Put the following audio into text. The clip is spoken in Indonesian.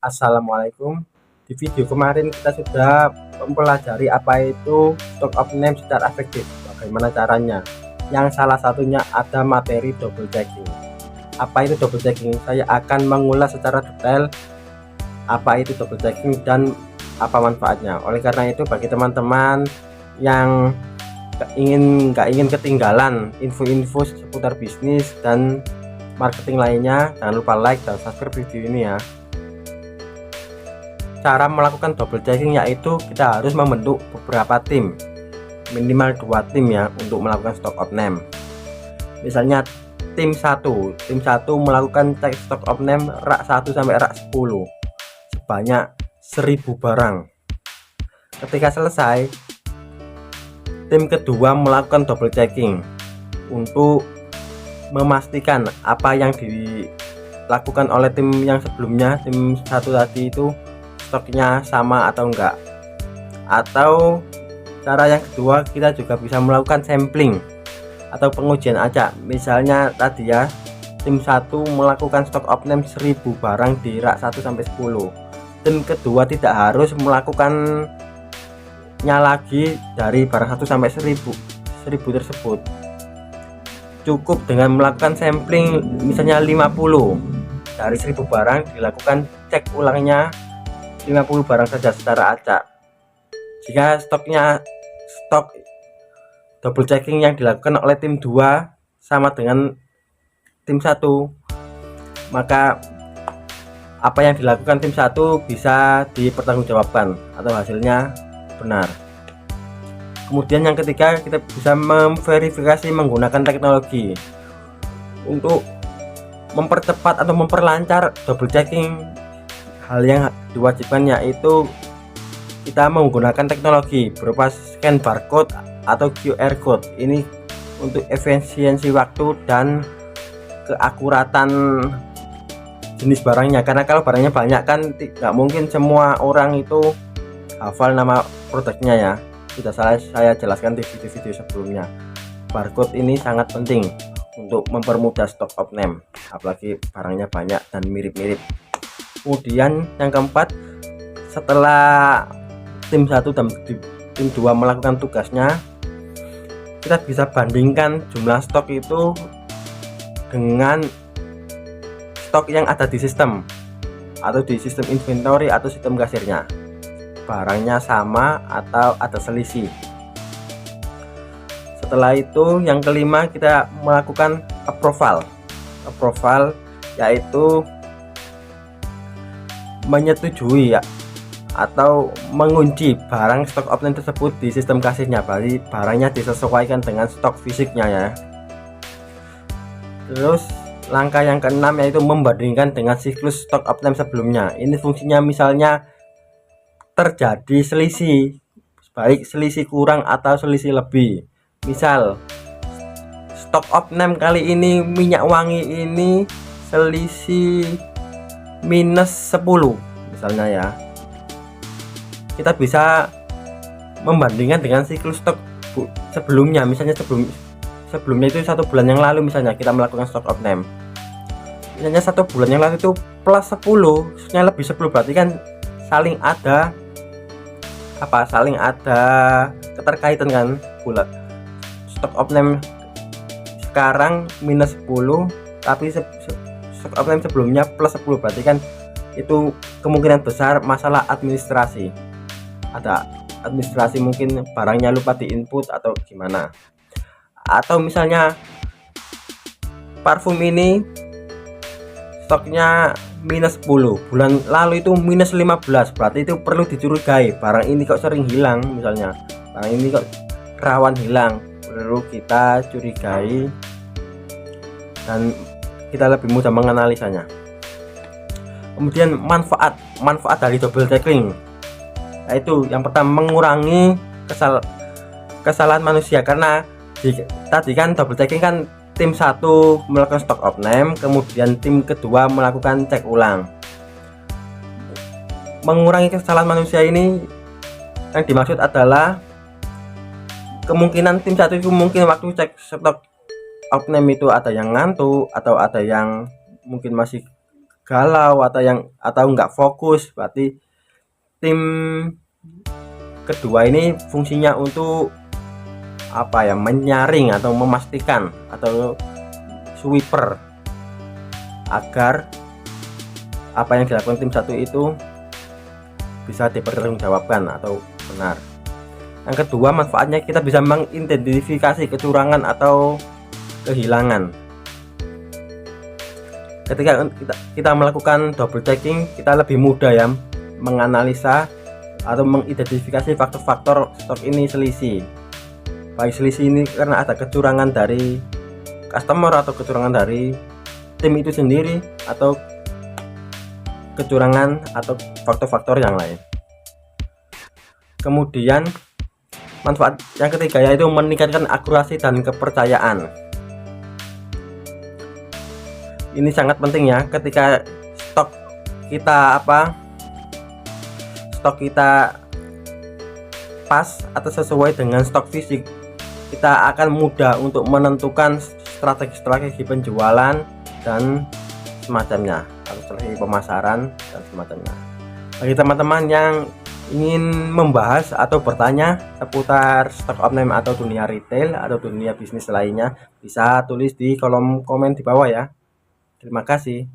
Assalamualaikum. Di video kemarin kita sudah mempelajari apa itu stock of name secara efektif, bagaimana caranya. Yang salah satunya ada materi double checking. Apa itu double checking? Saya akan mengulas secara detail apa itu double checking dan apa manfaatnya. Oleh karena itu, bagi teman-teman yang nggak ingin ketinggalan info-info seputar bisnis dan marketing lainnya, jangan lupa like dan subscribe video ini ya. Cara melakukan double checking yaitu kita harus membentuk beberapa tim, minimal 2 tim ya, untuk melakukan stock of name. Misalnya tim 1 melakukan cek stock of name rak 1 sampai rak 10 sebanyak 1000 barang. Ketika selesai, tim kedua melakukan double checking untuk memastikan apa yang dilakukan oleh tim yang sebelumnya, tim 1 tadi itu stoknya sama atau enggak. Atau cara yang kedua, kita juga bisa melakukan sampling atau pengujian acak. Misalnya tadi ya, tim 1 melakukan stock of name 1000 barang di rak 1 sampai 10. Tim kedua tidak harus melakukannya lagi dari barang 1 sampai 1000 tersebut. Cukup dengan melakukan sampling misalnya 50 dari 1000 barang, dilakukan cek ulangnya 50 barang saja secara acak. Jika stok double checking yang dilakukan oleh tim 2 sama dengan tim 1, maka apa yang dilakukan tim 1 bisa dipertanggungjawabkan atau hasilnya benar. Kemudian yang ketiga, kita bisa memverifikasi menggunakan teknologi untuk mempercepat atau memperlancar double checking. Hal yang diwajibkan yaitu kita menggunakan teknologi berupa scan barcode atau QR code. Ini untuk efisiensi waktu dan keakuratan jenis barangnya, karena kalau barangnya banyak kan tidak mungkin semua orang itu hafal nama produknya ya. Sudah saya jelaskan di video-video sebelumnya. Barcode ini sangat penting untuk mempermudah stock of name, apalagi barangnya banyak dan mirip-mirip. Kemudian yang keempat, setelah tim 1 dan tim 2 melakukan tugasnya, kita bisa bandingkan jumlah stok itu dengan stok yang ada di sistem atau di sistem inventory atau sistem kasirnya. Barangnya sama atau ada selisih. Setelah itu yang kelima, kita melakukan approval yaitu menyetujui ya atau mengunci barang stock of name tersebut di sistem kasirnya. Berarti barangnya disesuaikan dengan stok fisiknya ya. Terus langkah yang keenam yaitu membandingkan dengan siklus stock of name sebelumnya. Ini fungsinya misalnya terjadi selisih, baik selisih kurang atau selisih lebih. Misal stock of name kali ini minyak wangi ini selisih minus 10 misalnya ya, kita bisa membandingkan dengan siklus stok sebelumnya. Misalnya sebelumnya itu 1 bulan yang lalu, misalnya kita melakukan stock of name, misalnya 1 bulan yang lalu itu plus 10, nya lebih 10, berarti kan saling ada keterkaitan kan. Bulan stock of name sekarang minus 10, tapi stock of name sebelumnya plus 10, berarti kan itu kemungkinan besar masalah administrasi. Ada administrasi, mungkin barangnya lupa di input atau gimana. Atau misalnya parfum ini stoknya minus 10, bulan lalu itu minus 15, berarti itu perlu dicurigai. Barang ini kok sering hilang, misalnya barang ini kok rawan hilang, perlu kita curigai dan kita lebih mudah menganalisanya. Kemudian manfaat dari double checking yaitu yang pertama, mengurangi kesalahan manusia. Karena tadi kan double checking kan tim 1 melakukan stock of name, kemudian tim kedua melakukan cek ulang. Mengurangi kesalahan manusia ini yang dimaksud adalah kemungkinan tim 1 itu mungkin waktu cek stock of name itu ada yang ngantuk atau ada yang mungkin masih galau atau nggak fokus, berarti tim kedua ini fungsinya untuk apa ya, menyaring atau memastikan atau sweeper agar apa yang dilakukan tim satu itu bisa dipertanggungjawabkan atau benar. Yang kedua, manfaatnya kita bisa mengidentifikasi kecurangan atau kehilangan. Ketika kita melakukan double checking, kita lebih mudah ya menganalisa atau mengidentifikasi faktor-faktor stok ini selisih. Baik selisih ini karena ada kecurangan dari customer atau kecurangan dari tim itu sendiri atau kecurangan atau faktor-faktor yang lain. Kemudian manfaat yang ketiga yaitu meningkatkan akurasi dan kepercayaan. Ini sangat penting ya, ketika stok kita pas atau sesuai dengan stok fisik, kita akan mudah untuk menentukan strategi penjualan dan semacamnya, atau strategi pemasaran dan semacamnya. Bagi teman-teman yang ingin membahas atau bertanya seputar stock online atau dunia retail atau dunia bisnis lainnya, bisa tulis di kolom komen di bawah ya. Terima kasih.